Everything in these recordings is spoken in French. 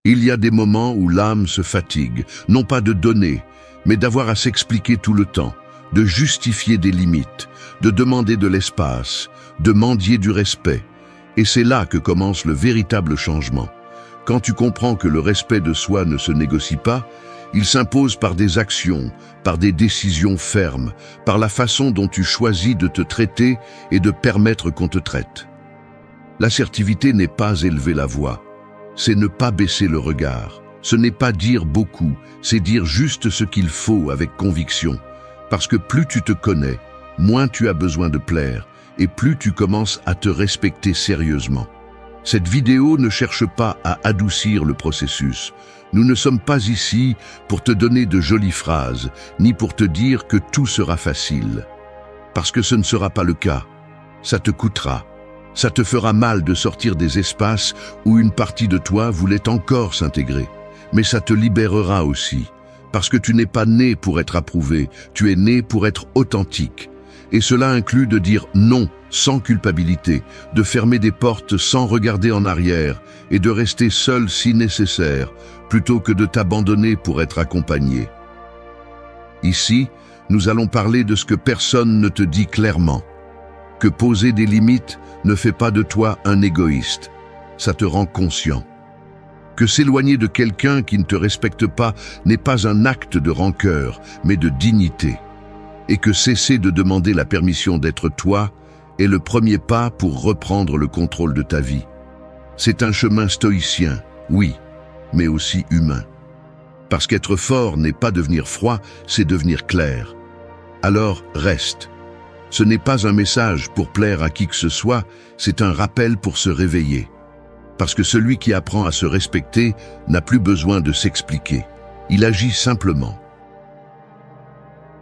Il y a des moments où l'âme se fatigue, non pas de donner, mais d'avoir à s'expliquer tout le temps, de justifier des limites, de demander de l'espace, de mendier du respect. Et c'est là que commence le véritable changement. Quand tu comprends que le respect de soi ne se négocie pas, il s'impose par des actions, par des décisions fermes, par la façon dont tu choisis de te traiter et de permettre qu'on te traite. L'assertivité n'est pas élever la voix, c'est ne pas baisser le regard. Ce n'est pas dire beaucoup, c'est dire juste ce qu'il faut avec conviction. Parce que plus tu te connais, moins tu as besoin de plaire, et plus tu commences à te respecter sérieusement. Cette vidéo ne cherche pas à adoucir le processus. Nous ne sommes pas ici pour te donner de jolies phrases, ni pour te dire que tout sera facile. Parce que ce ne sera pas le cas. Ça te coûtera. Ça te fera mal de sortir des espaces où une partie de toi voulait encore s'intégrer. Mais ça te libérera aussi. Parce que tu n'es pas né pour être approuvé, tu es né pour être authentique. Et cela inclut de dire non sans culpabilité, de fermer des portes sans regarder en arrière et de rester seul si nécessaire, plutôt que de t'abandonner pour être accompagné. Ici, nous allons parler de ce que personne ne te dit clairement. Que poser des limites ne fait pas de toi un égoïste, ça te rend conscient. Que s'éloigner de quelqu'un qui ne te respecte pas n'est pas un acte de rancœur, mais de dignité. Et que cesser de demander la permission d'être toi est le premier pas pour reprendre le contrôle de ta vie. C'est un chemin stoïcien, oui, mais aussi humain. Parce qu'être fort n'est pas devenir froid, c'est devenir clair. Alors reste. Ce n'est pas un message pour plaire à qui que ce soit, c'est un rappel pour se réveiller. Parce que celui qui apprend à se respecter n'a plus besoin de s'expliquer. Il agit simplement.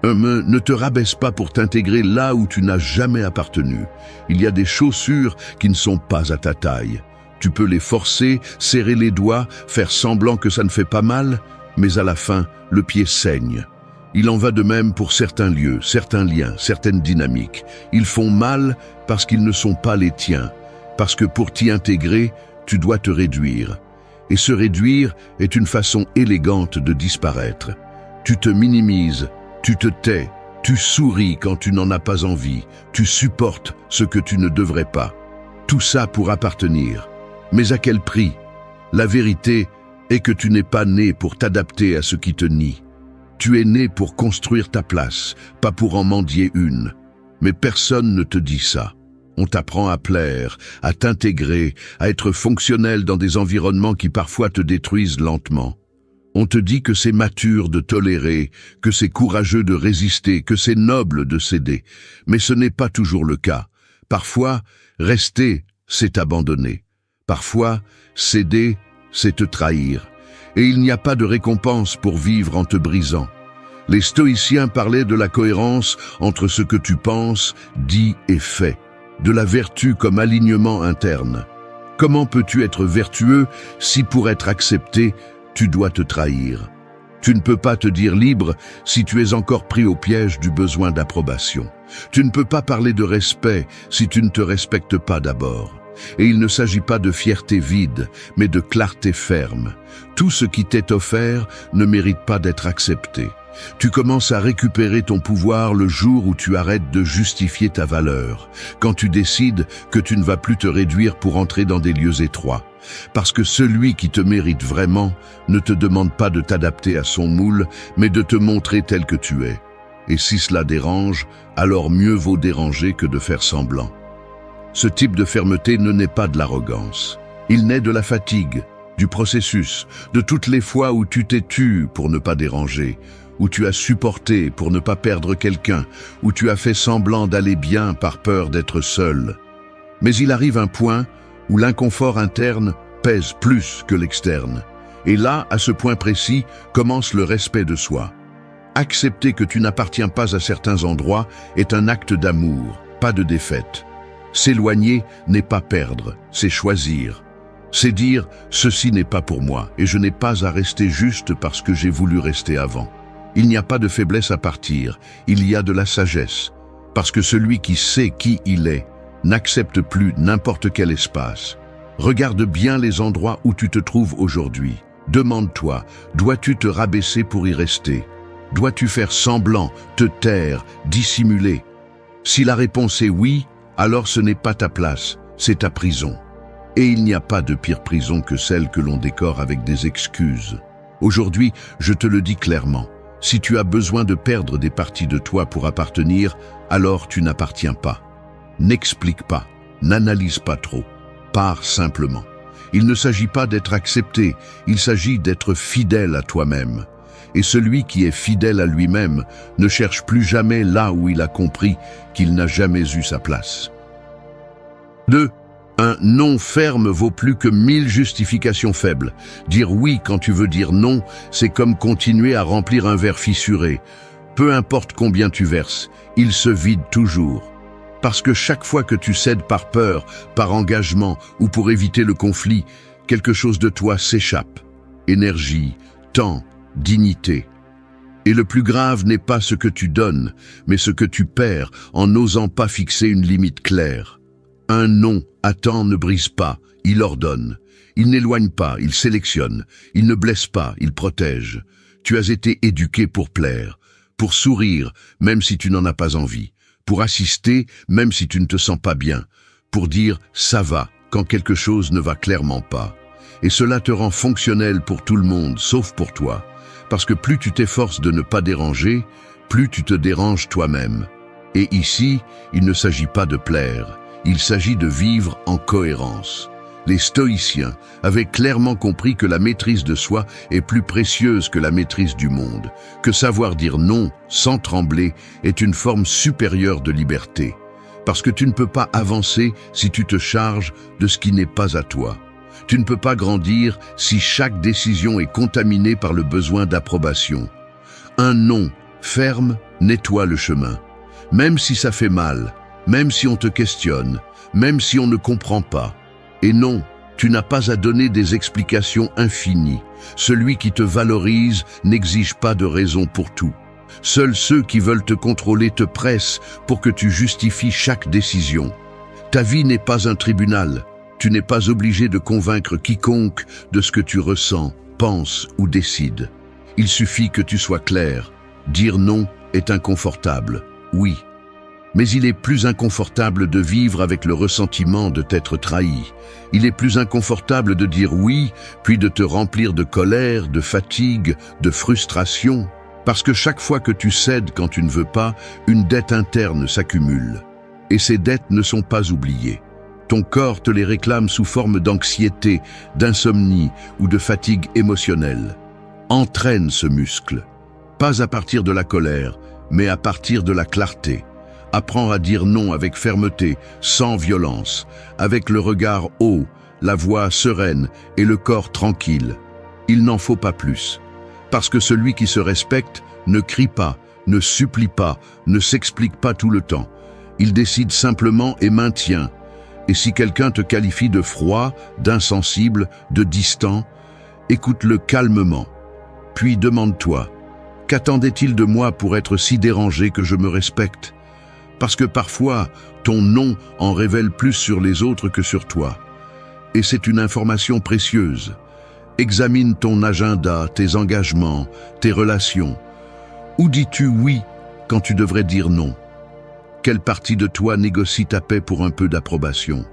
Ne te rabaisse pas pour t'intégrer là où tu n'as jamais appartenu. Il y a des chaussures qui ne sont pas à ta taille. Tu peux les forcer, serrer les doigts, faire semblant que ça ne fait pas mal, mais à la fin, le pied saigne. Il en va de même pour certains lieux, certains liens, certaines dynamiques. Ils font mal parce qu'ils ne sont pas les tiens. Parce que pour t'y intégrer, tu dois te réduire. Et se réduire est une façon élégante de disparaître. Tu te minimises, tu te tais, tu souris quand tu n'en as pas envie, tu supportes ce que tu ne devrais pas. Tout ça pour appartenir. Mais à quel prix? La vérité est que tu n'es pas né pour t'adapter à ce qui te nie. Tu es né pour construire ta place, pas pour en mendier une. Mais personne ne te dit ça. On t'apprend à plaire, à t'intégrer, à être fonctionnel dans des environnements qui parfois te détruisent lentement. On te dit que c'est mature de tolérer, que c'est courageux de résister, que c'est noble de céder. Mais ce n'est pas toujours le cas. Parfois, rester, c'est abandonner. Parfois, céder, c'est te trahir. Et il n'y a pas de récompense pour vivre en te brisant. Les stoïciens parlaient de la cohérence entre ce que tu penses, dis et fais. De la vertu comme alignement interne. Comment peux-tu être vertueux si pour être accepté, tu dois te trahir? Tu ne peux pas te dire libre si tu es encore pris au piège du besoin d'approbation. Tu ne peux pas parler de respect si tu ne te respectes pas d'abord. Et il ne s'agit pas de fierté vide, mais de clarté ferme. Tout ce qui t'est offert ne mérite pas d'être accepté. Tu commences à récupérer ton pouvoir le jour où tu arrêtes de justifier ta valeur, quand tu décides que tu ne vas plus te réduire pour entrer dans des lieux étroits. Parce que celui qui te mérite vraiment ne te demande pas de t'adapter à son moule, mais de te montrer tel que tu es. Et si cela dérange, alors mieux vaut déranger que de faire semblant. Ce type de fermeté ne naît pas de l'arrogance. Il naît de la fatigue, du processus, de toutes les fois où tu t'es tu pour ne pas déranger, où tu as supporté pour ne pas perdre quelqu'un, où tu as fait semblant d'aller bien par peur d'être seul. Mais il arrive un point où l'inconfort interne pèse plus que l'externe. Et là, à ce point précis, commence le respect de soi. Accepter que tu n'appartiens pas à certains endroits est un acte d'amour, pas de défaite. S'éloigner n'est pas perdre, c'est choisir. C'est dire « ceci n'est pas pour moi et je n'ai pas à rester juste parce que j'ai voulu rester avant ». Il n'y a pas de faiblesse à partir, il y a de la sagesse. Parce que celui qui sait qui il est n'accepte plus n'importe quel espace. Regarde bien les endroits où tu te trouves aujourd'hui. Demande-toi, dois-tu te rabaisser pour y rester? Dois-tu faire semblant, te taire, dissimuler? Si la réponse est oui, alors ce n'est pas ta place, c'est ta prison. Et il n'y a pas de pire prison que celle que l'on décore avec des excuses. Aujourd'hui, je te le dis clairement, si tu as besoin de perdre des parties de toi pour appartenir, alors tu n'appartiens pas. N'explique pas, n'analyse pas trop, pars simplement. Il ne s'agit pas d'être accepté, il s'agit d'être fidèle à toi-même. Et celui qui est fidèle à lui-même ne cherche plus jamais là où il a compris qu'il n'a jamais eu sa place. 2. Un non ferme vaut plus que 1000 justifications faibles. Dire oui quand tu veux dire non, c'est comme continuer à remplir un verre fissuré. Peu importe combien tu verses, il se vide toujours. Parce que chaque fois que tu cèdes par peur, par engagement ou pour éviter le conflit, quelque chose de toi s'échappe. Énergie, temps, dignité. Et le plus grave n'est pas ce que tu donnes, mais ce que tu perds en n'osant pas fixer une limite claire. Un non à temps ne brise pas, il ordonne. Il n'éloigne pas, il sélectionne. Il ne blesse pas, il protège. Tu as été éduqué pour plaire, pour sourire, même si tu n'en as pas envie, pour assister, même si tu ne te sens pas bien, pour dire « ça va » quand quelque chose ne va clairement pas. Et cela te rend fonctionnel pour tout le monde, sauf pour toi. Parce que plus tu t'efforces de ne pas déranger, plus tu te déranges toi-même. Et ici, il ne s'agit pas de plaire, il s'agit de vivre en cohérence. Les stoïciens avaient clairement compris que la maîtrise de soi est plus précieuse que la maîtrise du monde, que savoir dire non sans trembler est une forme supérieure de liberté. Parce que tu ne peux pas avancer si tu te charges de ce qui n'est pas à toi. Tu ne peux pas grandir si chaque décision est contaminée par le besoin d'approbation. Un non ferme nettoie le chemin. Même si ça fait mal, même si on te questionne, même si on ne comprend pas. Et non, tu n'as pas à donner des explications infinies. Celui qui te valorise n'exige pas de raison pour tout. Seuls ceux qui veulent te contrôler te pressent pour que tu justifies chaque décision. Ta vie n'est pas un tribunal. Tu n'es pas obligé de convaincre quiconque de ce que tu ressens, penses ou décides. Il suffit que tu sois clair. Dire non est inconfortable, oui. Mais il est plus inconfortable de vivre avec le ressentiment de t'être trahi. Il est plus inconfortable de dire oui, puis de te remplir de colère, de fatigue, de frustration. Parce que chaque fois que tu cèdes quand tu ne veux pas, une dette interne s'accumule. Et ces dettes ne sont pas oubliées. Ton corps te les réclame sous forme d'anxiété, d'insomnie ou de fatigue émotionnelle. Entraîne ce muscle. Pas à partir de la colère, mais à partir de la clarté. Apprends à dire non avec fermeté, sans violence, avec le regard haut, la voix sereine et le corps tranquille. Il n'en faut pas plus. Parce que celui qui se respecte ne crie pas, ne supplie pas, ne s'explique pas tout le temps. Il décide simplement et maintient. Et si quelqu'un te qualifie de froid, d'insensible, de distant, écoute-le calmement. Puis demande-toi, qu'attendait-il de moi pour être si dérangé que je me respecte ? Parce que parfois, ton non en révèle plus sur les autres que sur toi. Et c'est une information précieuse. Examine ton agenda, tes engagements, tes relations. Où dis-tu oui quand tu devrais dire non ? Quelle partie de toi négocie ta paix pour un peu d'approbation ?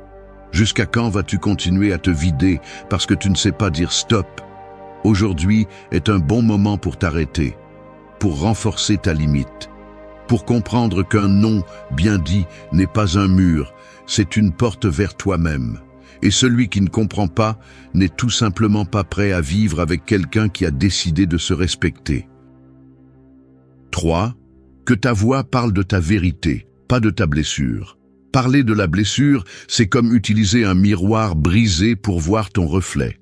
Jusqu'à quand vas-tu continuer à te vider parce que tu ne sais pas dire stop ? Aujourd'hui est un bon moment pour t'arrêter, pour renforcer ta limite, pour comprendre qu'un non bien dit n'est pas un mur, c'est une porte vers toi-même. Et celui qui ne comprend pas n'est tout simplement pas prêt à vivre avec quelqu'un qui a décidé de se respecter. 3. Que ta voix parle de ta vérité, pas de ta blessure. Parler de la blessure, c'est comme utiliser un miroir brisé pour voir ton reflet.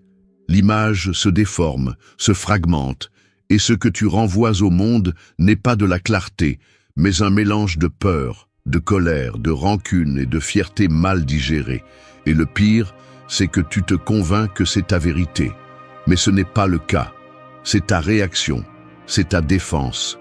L'image se déforme, se fragmente, et ce que tu renvoies au monde n'est pas de la clarté, mais un mélange de peur, de colère, de rancune et de fierté mal digérée. Et le pire, c'est que tu te convaincs que c'est ta vérité. Mais ce n'est pas le cas. C'est ta réaction, c'est ta défense.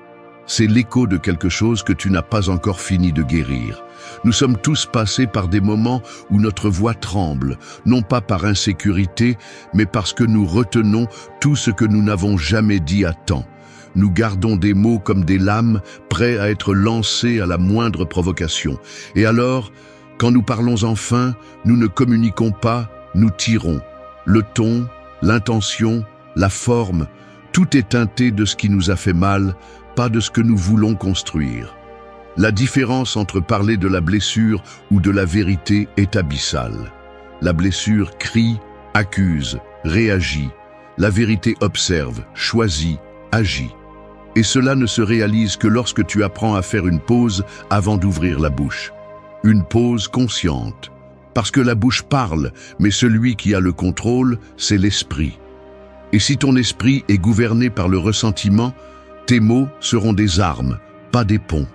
c'est l'écho de quelque chose que tu n'as pas encore fini de guérir. Nous sommes tous passés par des moments où notre voix tremble, non pas par insécurité, mais parce que nous retenons tout ce que nous n'avons jamais dit à temps. Nous gardons des mots comme des lames, prêts à être lancés à la moindre provocation. Et alors, quand nous parlons enfin, nous ne communiquons pas, nous tirons. Le ton, l'intention, la forme, tout est teinté de ce qui nous a fait mal, pas de ce que nous voulons construire. La différence entre parler de la blessure ou de la vérité est abyssale. La blessure crie, accuse, réagit. La vérité observe, choisit, agit. Et cela ne se réalise que lorsque tu apprends à faire une pause avant d'ouvrir la bouche. Une pause consciente. Parce que la bouche parle, mais celui qui a le contrôle, c'est l'esprit. Et si ton esprit est gouverné par le ressentiment, tes mots seront des armes, pas des ponts.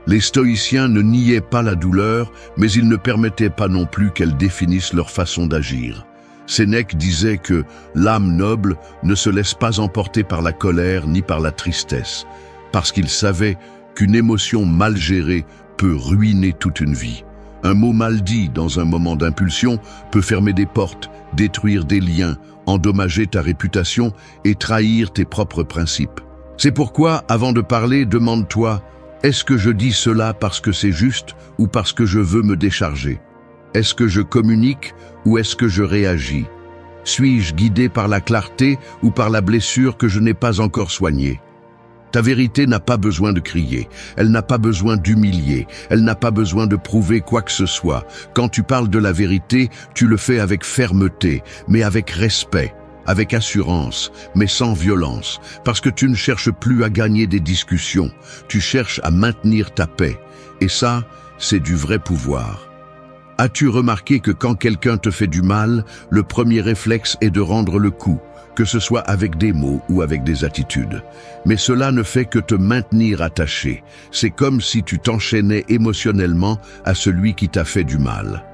Les stoïciens ne niaient pas la douleur, mais ils ne permettaient pas non plus qu'elle définisse leur façon d'agir. Sénèque disait que l'âme noble ne se laisse pas emporter par la colère ni par la tristesse, parce qu'il savait qu'une émotion mal gérée peut ruiner toute une vie. Un mot mal dit dans un moment d'impulsion peut fermer des portes, détruire des liens, endommager ta réputation et trahir tes propres principes. C'est pourquoi, avant de parler, demande-toi: est-ce que je dis cela parce que c'est juste ou parce que je veux me décharger? Est-ce que je communique ou est-ce que je réagis? Suis-je guidé par la clarté ou par la blessure que je n'ai pas encore soignée? Ta vérité n'a pas besoin de crier, elle n'a pas besoin d'humilier, elle n'a pas besoin de prouver quoi que ce soit. Quand tu parles de la vérité, tu le fais avec fermeté, mais avec respect, avec assurance, mais sans violence, parce que tu ne cherches plus à gagner des discussions, tu cherches à maintenir ta paix. Et ça, c'est du vrai pouvoir. As-tu remarqué que quand quelqu'un te fait du mal, le premier réflexe est de rendre le coup, que ce soit avec des mots ou avec des attitudes? Mais cela ne fait que te maintenir attaché. C'est comme si tu t'enchaînais émotionnellement à celui qui t'a fait du mal.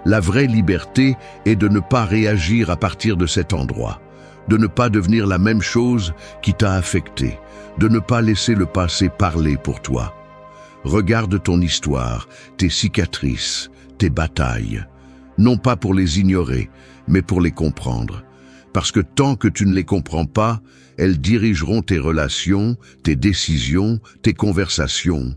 La vraie liberté est de ne pas réagir à partir de cet endroit, de ne pas devenir la même chose qui t'a affecté, de ne pas laisser le passé parler pour toi. Regarde ton histoire, tes cicatrices, tes batailles, non pas pour les ignorer, mais pour les comprendre. Parce que tant que tu ne les comprends pas, elles dirigeront tes relations, tes décisions, tes conversations.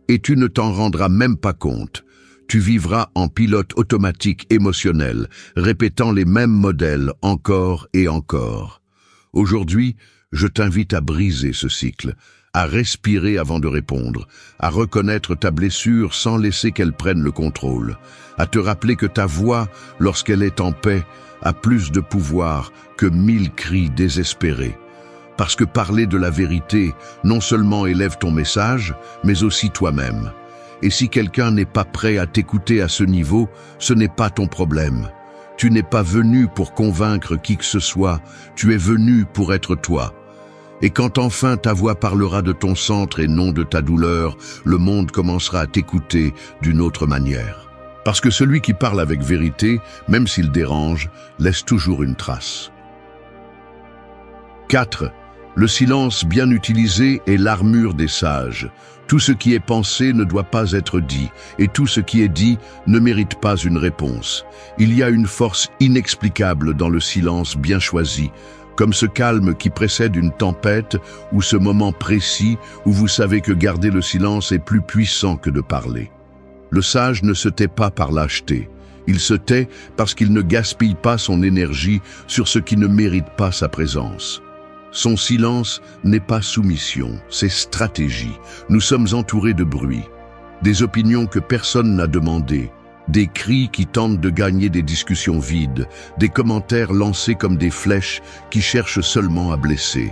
Et tu ne t'en rendras même pas compte. Tu vivras en pilote automatique émotionnel, répétant les mêmes modèles encore et encore. Aujourd'hui, je t'invite à briser ce cycle, à respirer avant de répondre, à reconnaître ta blessure sans laisser qu'elle prenne le contrôle, à te rappeler que ta voix, lorsqu'elle est en paix, a plus de pouvoir que 1000 cris désespérés. Parce que parler de la vérité non seulement élève ton message, mais aussi toi-même. Et si quelqu'un n'est pas prêt à t'écouter à ce niveau, ce n'est pas ton problème. Tu n'es pas venu pour convaincre qui que ce soit, tu es venu pour être toi. Et quand enfin ta voix parlera de ton centre et non de ta douleur, le monde commencera à t'écouter d'une autre manière. Parce que celui qui parle avec vérité, même s'il dérange, laisse toujours une trace. 4. Le silence bien utilisé est l'armure des sages. Tout ce qui est pensé ne doit pas être dit, et tout ce qui est dit ne mérite pas une réponse. Il y a une force inexplicable dans le silence bien choisi, comme ce calme qui précède une tempête ou ce moment précis où vous savez que garder le silence est plus puissant que de parler. Le sage ne se tait pas par lâcheté. Il se tait parce qu'il ne gaspille pas son énergie sur ce qui ne mérite pas sa présence. Son silence n'est pas soumission, c'est stratégie. Nous sommes entourés de bruit, des opinions que personne n'a demandées, des cris qui tentent de gagner des discussions vides, des commentaires lancés comme des flèches qui cherchent seulement à blesser.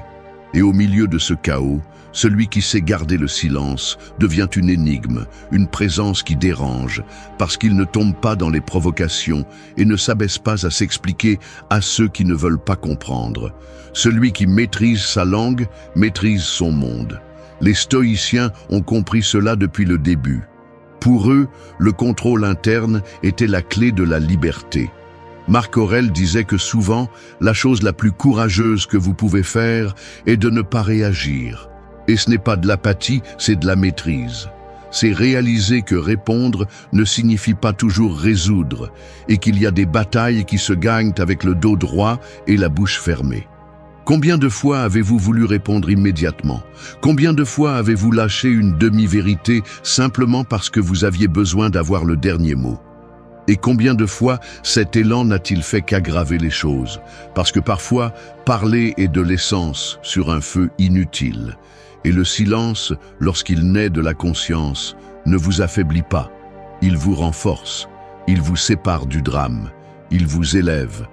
Et au milieu de ce chaos, celui qui sait garder le silence devient une énigme, une présence qui dérange, parce qu'il ne tombe pas dans les provocations et ne s'abaisse pas à s'expliquer à ceux qui ne veulent pas comprendre. Celui qui maîtrise sa langue maîtrise son monde. Les stoïciens ont compris cela depuis le début. Pour eux, le contrôle interne était la clé de la liberté. Marc Aurèle disait que souvent, la chose la plus courageuse que vous pouvez faire est de ne pas réagir. Et ce n'est pas de l'apathie, c'est de la maîtrise. C'est réaliser que répondre ne signifie pas toujours résoudre et qu'il y a des batailles qui se gagnent avec le dos droit et la bouche fermée. Combien de fois avez-vous voulu répondre immédiatement? Combien de fois avez-vous lâché une demi-vérité simplement parce que vous aviez besoin d'avoir le dernier mot? Et combien de fois cet élan n'a-t-il fait qu'aggraver les choses? Parce que parfois, parler est de l'essence sur un feu inutile. Et le silence, lorsqu'il naît de la conscience, ne vous affaiblit pas. Il vous renforce, il vous sépare du drame, il vous élève.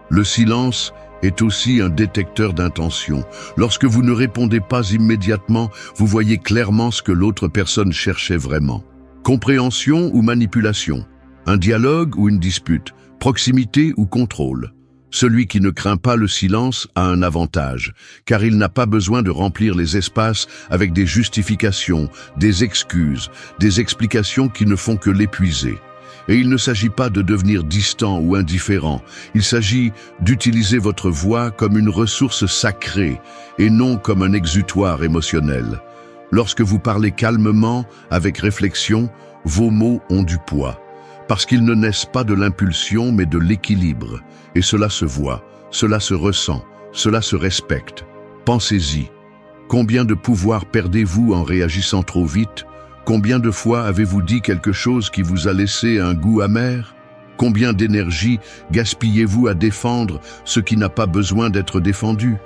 Le silence est aussi un détecteur d'intention. Lorsque vous ne répondez pas immédiatement, vous voyez clairement ce que l'autre personne cherchait vraiment. Compréhension ou manipulation, un dialogue ou une dispute, proximité ou contrôle. Celui qui ne craint pas le silence a un avantage, car il n'a pas besoin de remplir les espaces avec des justifications, des excuses, des explications qui ne font que l'épuiser. Et il ne s'agit pas de devenir distant ou indifférent, il s'agit d'utiliser votre voix comme une ressource sacrée et non comme un exutoire émotionnel. Lorsque vous parlez calmement, avec réflexion, vos mots ont du poids. Parce qu'ils ne naissent pas de l'impulsion mais de l'équilibre. Et cela se voit, cela se ressent, cela se respecte. Pensez-y. Combien de pouvoir perdez-vous en réagissant trop vite? Combien de fois avez-vous dit quelque chose qui vous a laissé un goût amer? Combien d'énergie gaspillez-vous à défendre ce qui n'a pas besoin d'être défendu?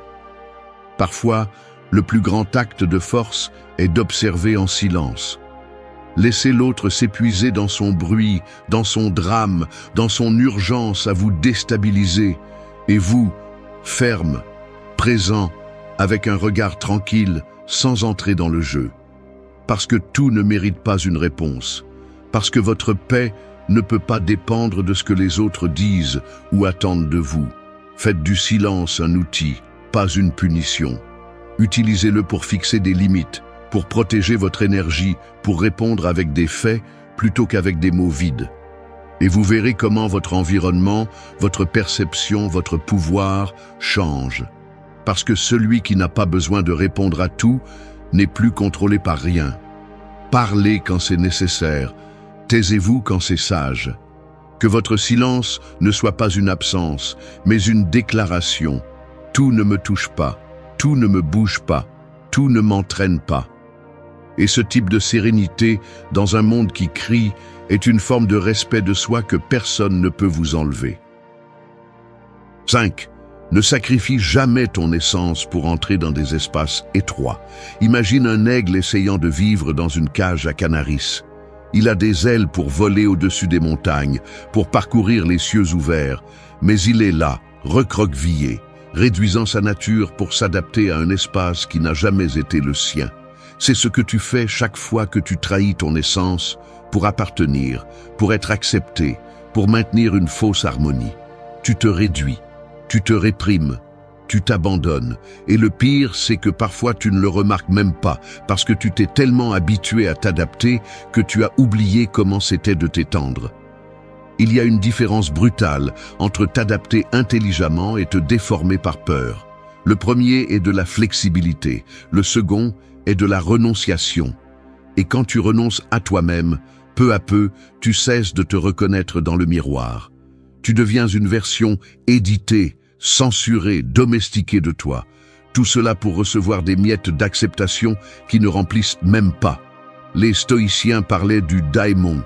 Parfois, le plus grand acte de force est d'observer en silence. Laissez l'autre s'épuiser dans son bruit, dans son drame, dans son urgence à vous déstabiliser. Et vous, ferme, présent, avec un regard tranquille, sans entrer dans le jeu. Parce que tout ne mérite pas une réponse. Parce que votre paix ne peut pas dépendre de ce que les autres disent ou attendent de vous. Faites du silence un outil, pas une punition. Utilisez-le pour fixer des limites, pour protéger votre énergie, pour répondre avec des faits plutôt qu'avec des mots vides. Et vous verrez comment votre environnement, votre perception, votre pouvoir changent. Parce que celui qui n'a pas besoin de répondre à tout n'est plus contrôlé par rien. Parlez quand c'est nécessaire, taisez-vous quand c'est sage. Que votre silence ne soit pas une absence, mais une déclaration. Tout ne me touche pas, tout ne me bouge pas, tout ne m'entraîne pas. Et ce type de sérénité, dans un monde qui crie, est une forme de respect de soi que personne ne peut vous enlever. 5. Ne sacrifie jamais ton essence pour entrer dans des espaces étroits. Imagine un aigle essayant de vivre dans une cage à Canaris. Il a des ailes pour voler au-dessus des montagnes, pour parcourir les cieux ouverts, mais il est là, recroquevillé, réduisant sa nature pour s'adapter à un espace qui n'a jamais été le sien. C'est ce que tu fais chaque fois que tu trahis ton essence pour appartenir, pour être accepté, pour maintenir une fausse harmonie. Tu te réduis, tu te réprimes, tu t'abandonnes. Et le pire, c'est que parfois tu ne le remarques même pas, parce que tu t'es tellement habitué à t'adapter que tu as oublié comment c'était de t'étendre. Il y a une différence brutale entre t'adapter intelligemment et te déformer par peur. Le premier est de la flexibilité, le second est de la renonciation. Et quand tu renonces à toi-même, peu à peu, tu cesses de te reconnaître dans le miroir. Tu deviens une version éditée, censurée, domestiquée de toi. Tout cela pour recevoir des miettes d'acceptation qui ne remplissent même pas. Les stoïciens parlaient du daimon,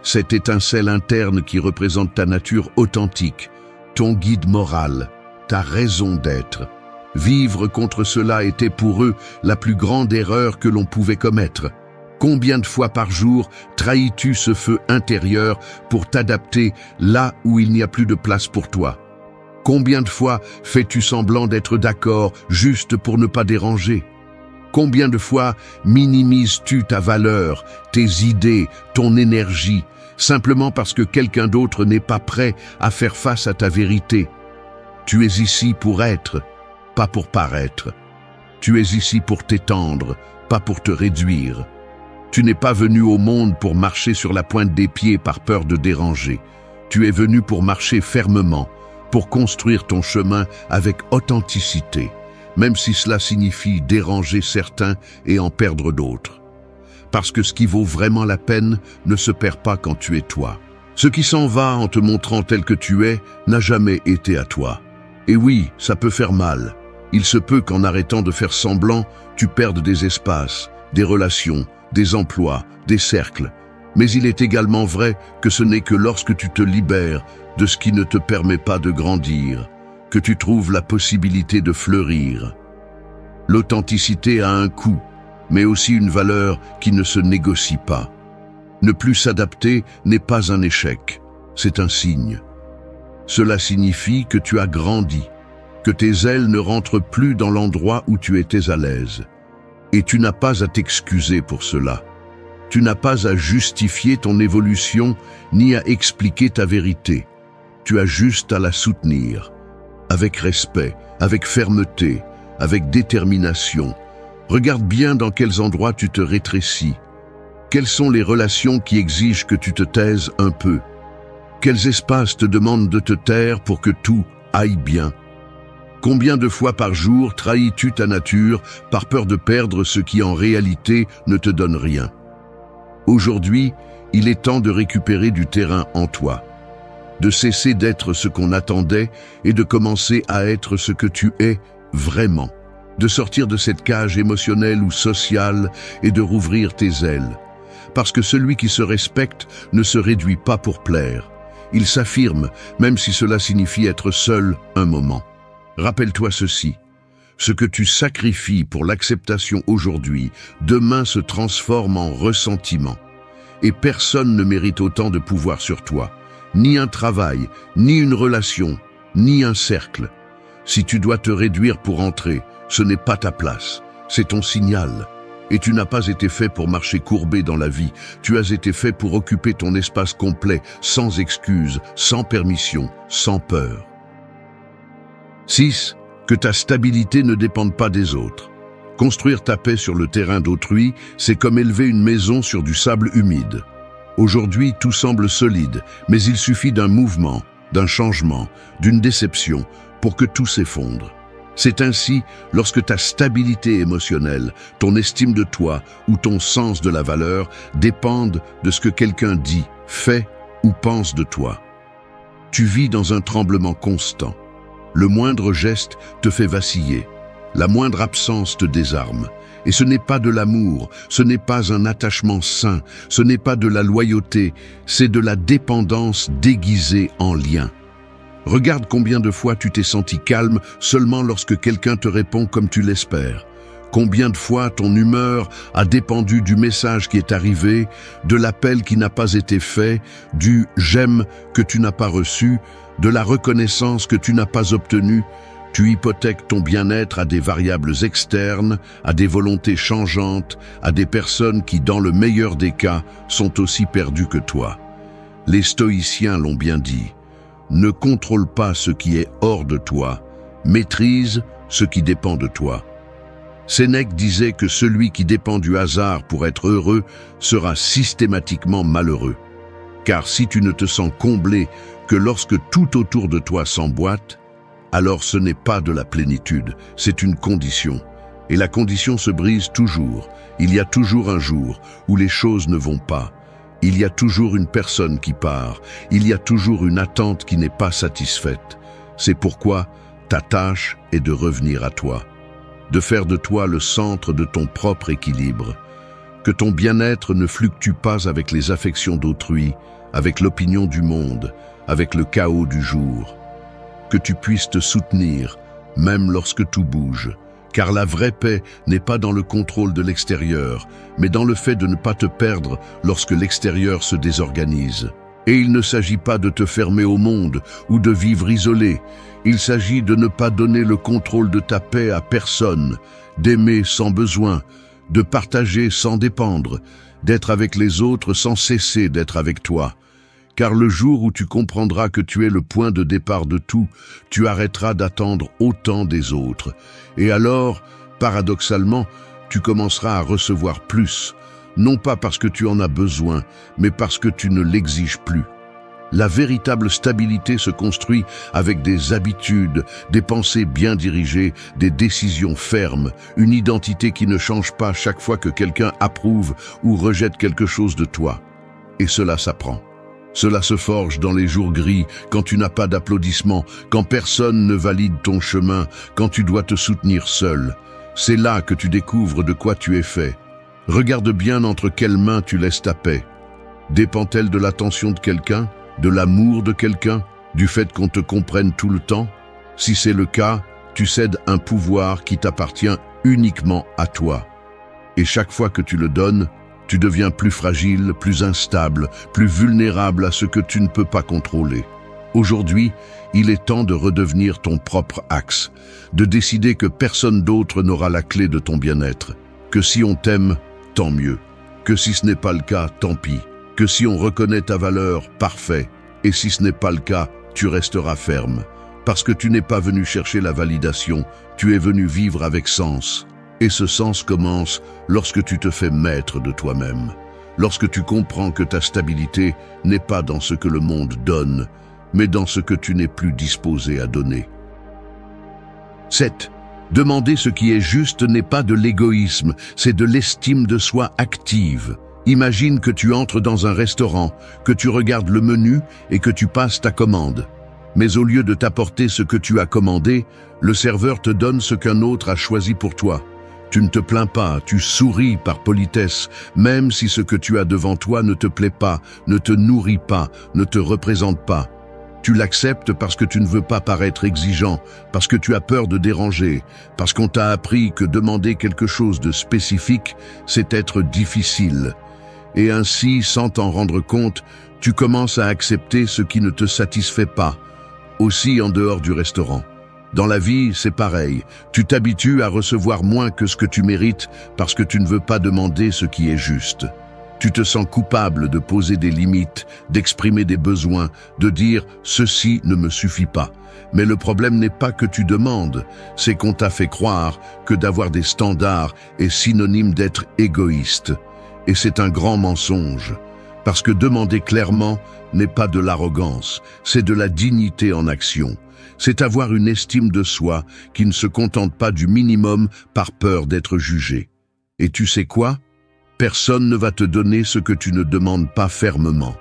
cette étincelle interne qui représente ta nature authentique, ton guide moral, ta raison d'être. Vivre contre cela était pour eux la plus grande erreur que l'on pouvait commettre. Combien de fois par jour trahis-tu ce feu intérieur pour t'adapter là où il n'y a plus de place pour toi? Combien de fois fais-tu semblant d'être d'accord juste pour ne pas déranger? Combien de fois minimises-tu ta valeur, tes idées, ton énergie, simplement parce que quelqu'un d'autre n'est pas prêt à faire face à ta vérité? Tu es ici pour être, pas pour paraître. Tu es ici pour t'étendre, pas pour te réduire. Tu n'es pas venu au monde pour marcher sur la pointe des pieds par peur de déranger. Tu es venu pour marcher fermement, pour construire ton chemin avec authenticité. même si cela signifie déranger certains et en perdre d'autres. Parce que ce qui vaut vraiment la peine ne se perd pas quand tu es toi. Ce qui s'en va en te montrant tel que tu es n'a jamais été à toi. Et oui, ça peut faire mal. Il se peut qu'en arrêtant de faire semblant, tu perdes des espaces, des relations, des emplois, des cercles. Mais il est également vrai que ce n'est que lorsque tu te libères de ce qui ne te permet pas de grandir, que tu trouves la possibilité de fleurir. L'authenticité a un coût, mais aussi une valeur qui ne se négocie pas. Ne plus s'adapter n'est pas un échec, c'est un signe. Cela signifie que tu as grandi, que tes ailes ne rentrent plus dans l'endroit où tu étais à l'aise. Et tu n'as pas à t'excuser pour cela. Tu n'as pas à justifier ton évolution ni à expliquer ta vérité. Tu as juste à la soutenir, avec respect, avec fermeté, avec détermination. Regarde bien dans quels endroits tu te rétrécis. Quelles sont les relations qui exigent que tu te taises un peu? Quels espaces te demandent de te taire pour que tout aille bien? Combien de fois par jour trahis-tu ta nature par peur de perdre ce qui en réalité ne te donne rien? Aujourd'hui, il est temps de récupérer du terrain en toi, de cesser d'être ce qu'on attendait et de commencer à être ce que tu es vraiment, de sortir de cette cage émotionnelle ou sociale et de rouvrir tes ailes. Parce que celui qui se respecte ne se réduit pas pour plaire. Il s'affirme, même si cela signifie être seul un moment. Rappelle-toi ceci, ce que tu sacrifies pour l'acceptation aujourd'hui, demain se transforme en ressentiment. Et personne ne mérite autant de pouvoir sur toi. Ni un travail, ni une relation, ni un cercle. Si tu dois te réduire pour entrer, ce n'est pas ta place, c'est ton signal. Et tu n'as pas été fait pour marcher courbé dans la vie, tu as été fait pour occuper ton espace complet, sans excuse, sans permission, sans peur. 6. Que ta stabilité ne dépende pas des autres. Construire ta paix sur le terrain d'autrui, c'est comme élever une maison sur du sable humide. Aujourd'hui, tout semble solide, mais il suffit d'un mouvement, d'un changement, d'une déception pour que tout s'effondre. C'est ainsi lorsque ta stabilité émotionnelle, ton estime de toi ou ton sens de la valeur dépendent de ce que quelqu'un dit, fait ou pense de toi. Tu vis dans un tremblement constant. Le moindre geste te fait vaciller. La moindre absence te désarme. Et ce n'est pas de l'amour, ce n'est pas un attachement sain, ce n'est pas de la loyauté, c'est de la dépendance déguisée en lien. Regarde combien de fois tu t'es senti calme seulement lorsque quelqu'un te répond comme tu l'espères. Combien de fois ton humeur a dépendu du message qui est arrivé, de l'appel qui n'a pas été fait, du « j'aime » que tu n'as pas reçu, de la reconnaissance que tu n'as pas obtenue. Tu hypothèques ton bien-être à des variables externes, à des volontés changeantes, à des personnes qui, dans le meilleur des cas, sont aussi perdues que toi. Les stoïciens l'ont bien dit. Ne contrôle pas ce qui est hors de toi, maîtrise ce qui dépend de toi. Sénèque disait que celui qui dépend du hasard pour être heureux sera systématiquement malheureux. Car si tu ne te sens comblé que lorsque tout autour de toi s'emboîte, alors ce n'est pas de la plénitude, c'est une condition. Et la condition se brise toujours. Il y a toujours un jour où les choses ne vont pas. Il y a toujours une personne qui part. Il y a toujours une attente qui n'est pas satisfaite. C'est pourquoi ta tâche est de revenir à toi, de faire de toi le centre de ton propre équilibre. Que ton bien-être ne fluctue pas avec les affections d'autrui, avec l'opinion du monde, avec le chaos du jour. Que tu puisses te soutenir, même lorsque tout bouge. Car la vraie paix n'est pas dans le contrôle de l'extérieur, mais dans le fait de ne pas te perdre lorsque l'extérieur se désorganise. Et il ne s'agit pas de te fermer au monde ou de vivre isolé. Il s'agit de ne pas donner le contrôle de ta paix à personne, d'aimer sans besoin, de partager sans dépendre, d'être avec les autres sans cesser d'être avec toi. Car le jour où tu comprendras que tu es le point de départ de tout, tu arrêteras d'attendre autant des autres. Et alors, paradoxalement, tu commenceras à recevoir plus, non pas parce que tu en as besoin, mais parce que tu ne l'exiges plus. La véritable stabilité se construit avec des habitudes, des pensées bien dirigées, des décisions fermes, une identité qui ne change pas chaque fois que quelqu'un approuve ou rejette quelque chose de toi. Et cela s'apprend. Cela se forge dans les jours gris, quand tu n'as pas d'applaudissements, quand personne ne valide ton chemin, quand tu dois te soutenir seul. C'est là que tu découvres de quoi tu es fait. Regarde bien entre quelles mains tu laisses ta paix. Dépend-elle de l'attention de quelqu'un, de l'amour de quelqu'un, du fait qu'on te comprenne tout le temps? Si c'est le cas, tu cèdes un pouvoir qui t'appartient uniquement à toi. Et chaque fois que tu le donnes, tu deviens plus fragile, plus instable, plus vulnérable à ce que tu ne peux pas contrôler. Aujourd'hui, il est temps de redevenir ton propre axe, de décider que personne d'autre n'aura la clé de ton bien-être, que si on t'aime, tant mieux, que si ce n'est pas le cas, tant pis, que si on reconnaît ta valeur, parfait, et si ce n'est pas le cas, tu resteras ferme, parce que tu n'es pas venu chercher la validation, tu es venu vivre avec sens. Et ce sens commence lorsque tu te fais maître de toi-même, lorsque tu comprends que ta stabilité n'est pas dans ce que le monde donne, mais dans ce que tu n'es plus disposé à donner. 7. Demander ce qui est juste n'est pas de l'égoïsme, c'est de l'estime de soi active. Imagine que tu entres dans un restaurant, que tu regardes le menu et que tu passes ta commande. Mais au lieu de t'apporter ce que tu as commandé, le serveur te donne ce qu'un autre a choisi pour toi. Tu ne te plains pas, tu souris par politesse, même si ce que tu as devant toi ne te plaît pas, ne te nourrit pas, ne te représente pas. Tu l'acceptes parce que tu ne veux pas paraître exigeant, parce que tu as peur de déranger, parce qu'on t'a appris que demander quelque chose de spécifique, c'est être difficile. Et ainsi, sans t'en rendre compte, tu commences à accepter ce qui ne te satisfait pas, aussi en dehors du restaurant. Dans la vie, c'est pareil. Tu t'habitues à recevoir moins que ce que tu mérites parce que tu ne veux pas demander ce qui est juste. Tu te sens coupable de poser des limites, d'exprimer des besoins, de dire « ceci ne me suffit pas ». Mais le problème n'est pas que tu demandes, c'est qu'on t'a fait croire que d'avoir des standards est synonyme d'être égoïste. Et c'est un grand mensonge, parce que demander clairement n'est pas de l'arrogance, c'est de la dignité en action. C'est avoir une estime de soi qui ne se contente pas du minimum par peur d'être jugé. Et tu sais quoi? Personne ne va te donner ce que tu ne demandes pas fermement.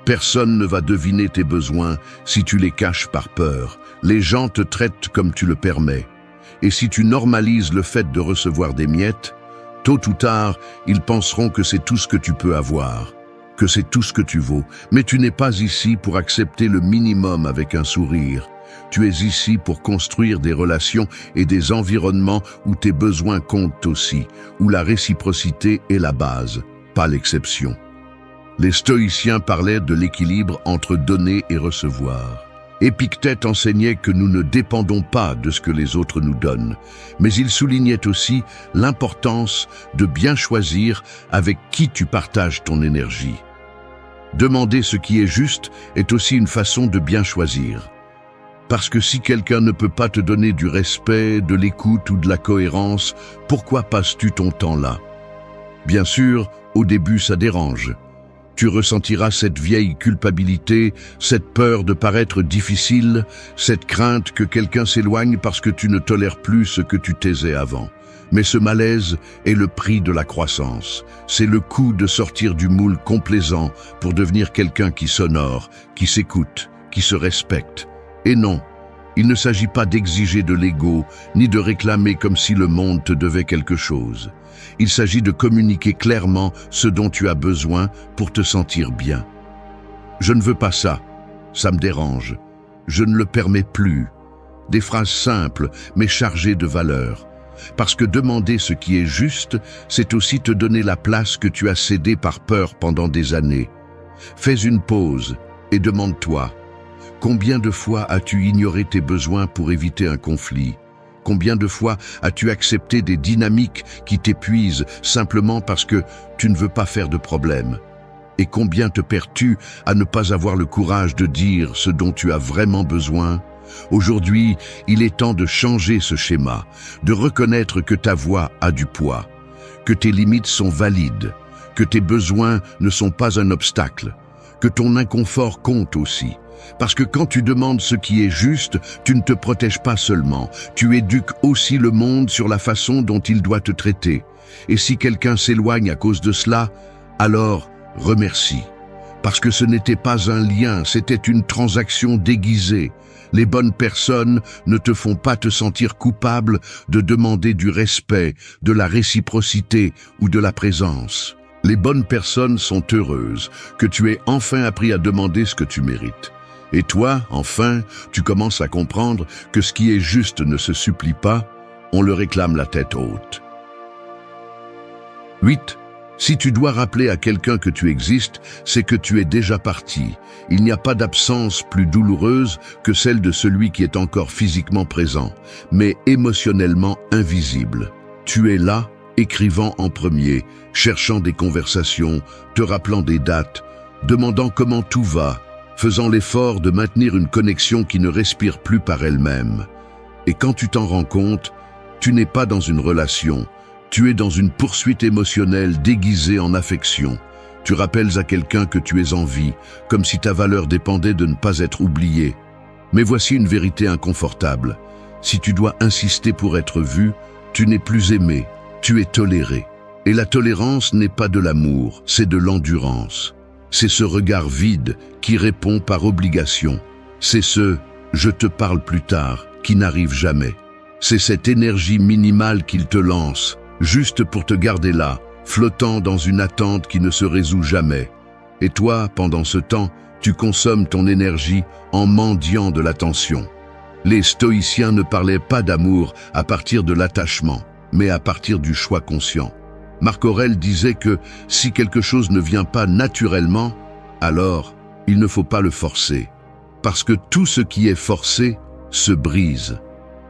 Personne ne va deviner tes besoins si tu les caches par peur. Les gens te traitent comme tu le permets. Et si tu normalises le fait de recevoir des miettes, tôt ou tard, ils penseront que c'est tout ce que tu peux avoir, que c'est tout ce que tu vaux. Mais tu n'es pas ici pour accepter le minimum avec un sourire. Tu es ici pour construire des relations et des environnements où tes besoins comptent aussi, où la réciprocité est la base, pas l'exception. Les stoïciens parlaient de l'équilibre entre donner et recevoir. Épictète enseignait que nous ne dépendons pas de ce que les autres nous donnent, mais il soulignait aussi l'importance de bien choisir avec qui tu partages ton énergie. Demander ce qui est juste est aussi une façon de bien choisir. Parce que si quelqu'un ne peut pas te donner du respect, de l'écoute ou de la cohérence, pourquoi passes-tu ton temps là? Bien sûr, au début ça dérange. Tu ressentiras cette vieille culpabilité, cette peur de paraître difficile, cette crainte que quelqu'un s'éloigne parce que tu ne tolères plus ce que tu taisais avant. Mais ce malaise est le prix de la croissance. C'est le coût de sortir du moule complaisant pour devenir quelqu'un qui s'honore, qui s'écoute, qui se respecte. Et non, il ne s'agit pas d'exiger de l'ego, ni de réclamer comme si le monde te devait quelque chose. Il s'agit de communiquer clairement ce dont tu as besoin pour te sentir bien. Je ne veux pas ça, ça me dérange. Je ne le permets plus. Des phrases simples, mais chargées de valeur. Parce que demander ce qui est juste, c'est aussi te donner la place que tu as cédée par peur pendant des années. Fais une pause et demande-toi, combien de fois as-tu ignoré tes besoins pour éviter un conflit? Combien de fois as-tu accepté des dynamiques qui t'épuisent simplement parce que tu ne veux pas faire de problème? Et combien te perds-tu à ne pas avoir le courage de dire ce dont tu as vraiment besoin? Aujourd'hui, il est temps de changer ce schéma, de reconnaître que ta voix a du poids, que tes limites sont valides, que tes besoins ne sont pas un obstacle. que ton inconfort compte aussi. Parce que quand tu demandes ce qui est juste, tu ne te protèges pas seulement, tu éduques aussi le monde sur la façon dont il doit te traiter. Et si quelqu'un s'éloigne à cause de cela, alors remercie. Parce que ce n'était pas un lien, c'était une transaction déguisée. Les bonnes personnes ne te font pas te sentir coupable de demander du respect, de la réciprocité ou de la présence. Les bonnes personnes sont heureuses que tu aies enfin appris à demander ce que tu mérites. Et toi, enfin, tu commences à comprendre que ce qui est juste ne se supplie pas, on le réclame la tête haute. 8. Si tu dois rappeler à quelqu'un que tu existes, c'est que tu es déjà parti. Il n'y a pas d'absence plus douloureuse que celle de celui qui est encore physiquement présent, mais émotionnellement invisible. Tu es là, écrivant en premier, cherchant des conversations, te rappelant des dates, demandant comment tout va, faisant l'effort de maintenir une connexion qui ne respire plus par elle-même. Et quand tu t'en rends compte, tu n'es pas dans une relation, tu es dans une poursuite émotionnelle déguisée en affection. Tu rappelles à quelqu'un que tu es en vie, comme si ta valeur dépendait de ne pas être oubliée. Mais voici une vérité inconfortable. Si tu dois insister pour être vu, tu n'es plus aimé, tu es toléré. Et la tolérance n'est pas de l'amour, c'est de l'endurance. C'est ce regard vide qui répond par obligation. C'est ce « je te parle plus tard » qui n'arrive jamais. C'est cette énergie minimale qu'il te lance, juste pour te garder là, flottant dans une attente qui ne se résout jamais. Et toi, pendant ce temps, tu consommes ton énergie en mendiant de l'attention. Les stoïciens ne parlaient pas d'amour à partir de l'attachement, mais à partir du choix conscient. Marc Aurèle disait que si quelque chose ne vient pas naturellement, alors il ne faut pas le forcer. Parce que tout ce qui est forcé se brise.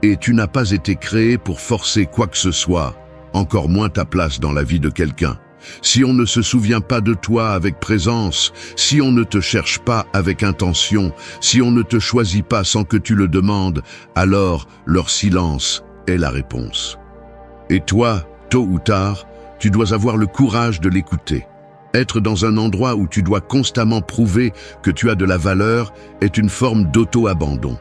Et tu n'as pas été créé pour forcer quoi que ce soit, encore moins ta place dans la vie de quelqu'un. Si on ne se souvient pas de toi avec présence, si on ne te cherche pas avec intention, si on ne te choisit pas sans que tu le demandes, alors leur silence est la réponse. Et toi, tôt ou tard, tu dois avoir le courage de l'écouter. Être dans un endroit où tu dois constamment prouver que tu as de la valeur est une forme d'auto-abandon.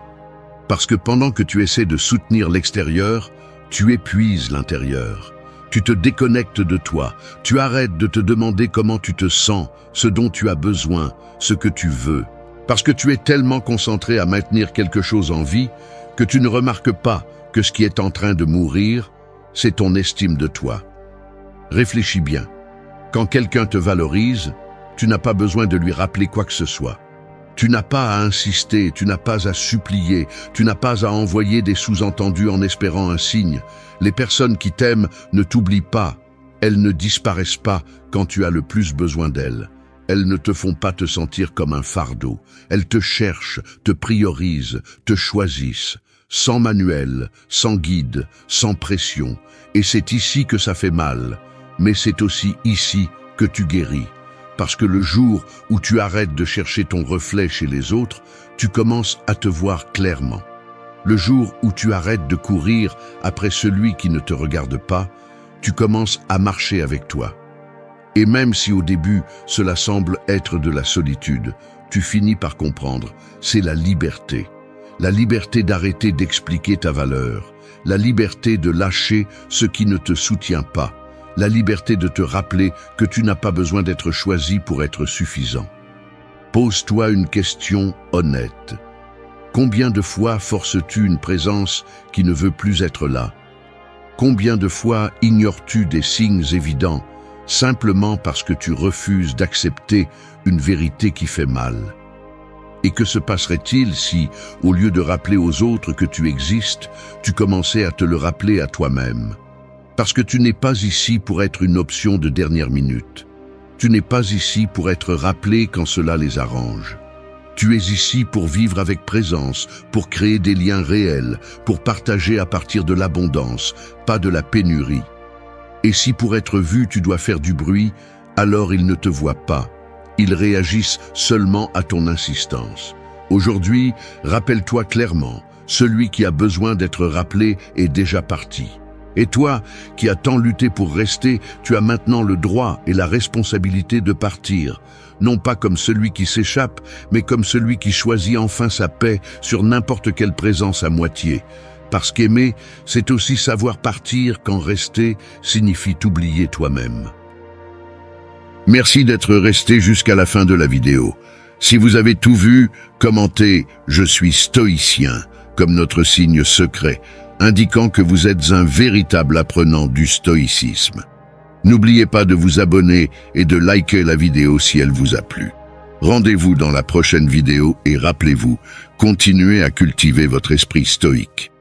Parce que pendant que tu essaies de soutenir l'extérieur, tu épuises l'intérieur. Tu te déconnectes de toi, tu arrêtes de te demander comment tu te sens, ce dont tu as besoin, ce que tu veux. Parce que tu es tellement concentré à maintenir quelque chose en vie que tu ne remarques pas que ce qui est en train de mourir, c'est ton estime de toi. Réfléchis bien. Quand quelqu'un te valorise, tu n'as pas besoin de lui rappeler quoi que ce soit. Tu n'as pas à insister, tu n'as pas à supplier, tu n'as pas à envoyer des sous-entendus en espérant un signe. Les personnes qui t'aiment ne t'oublient pas. Elles ne disparaissent pas quand tu as le plus besoin d'elles. Elles ne te font pas te sentir comme un fardeau. Elles te cherchent, te priorisent, te choisissent. Sans manuel, sans guide, sans pression. Et c'est ici que ça fait mal. Mais c'est aussi ici que tu guéris. Parce que le jour où tu arrêtes de chercher ton reflet chez les autres, tu commences à te voir clairement. Le jour où tu arrêtes de courir après celui qui ne te regarde pas, tu commences à marcher avec toi. Et même si au début cela semble être de la solitude, tu finis par comprendre, c'est la liberté. La liberté d'arrêter d'expliquer ta valeur, la liberté de lâcher ce qui ne te soutient pas, la liberté de te rappeler que tu n'as pas besoin d'être choisi pour être suffisant. Pose-toi une question honnête. Combien de fois forces-tu une présence qui ne veut plus être là? Combien de fois ignores-tu des signes évidents simplement parce que tu refuses d'accepter une vérité qui fait mal? Et que se passerait-il si, au lieu de rappeler aux autres que tu existes, tu commençais à te le rappeler à toi-même? Parce que tu n'es pas ici pour être une option de dernière minute. Tu n'es pas ici pour être rappelé quand cela les arrange. Tu es ici pour vivre avec présence, pour créer des liens réels, pour partager à partir de l'abondance, pas de la pénurie. Et si pour être vu tu dois faire du bruit, alors ils ne te voient pas. Ils réagissent seulement à ton insistance. Aujourd'hui, rappelle-toi clairement, celui qui a besoin d'être rappelé est déjà parti. Et toi, qui as tant lutté pour rester, tu as maintenant le droit et la responsabilité de partir, non pas comme celui qui s'échappe, mais comme celui qui choisit enfin sa paix sur n'importe quelle présence à moitié. Parce qu'aimer, c'est aussi savoir partir quand rester signifie t'oublier toi-même. Merci d'être resté jusqu'à la fin de la vidéo. Si vous avez tout vu, commentez « Je suis stoïcien » comme notre signe secret, indiquant que vous êtes un véritable apprenant du stoïcisme. N'oubliez pas de vous abonner et de liker la vidéo si elle vous a plu. Rendez-vous dans la prochaine vidéo et rappelez-vous, continuez à cultiver votre esprit stoïque.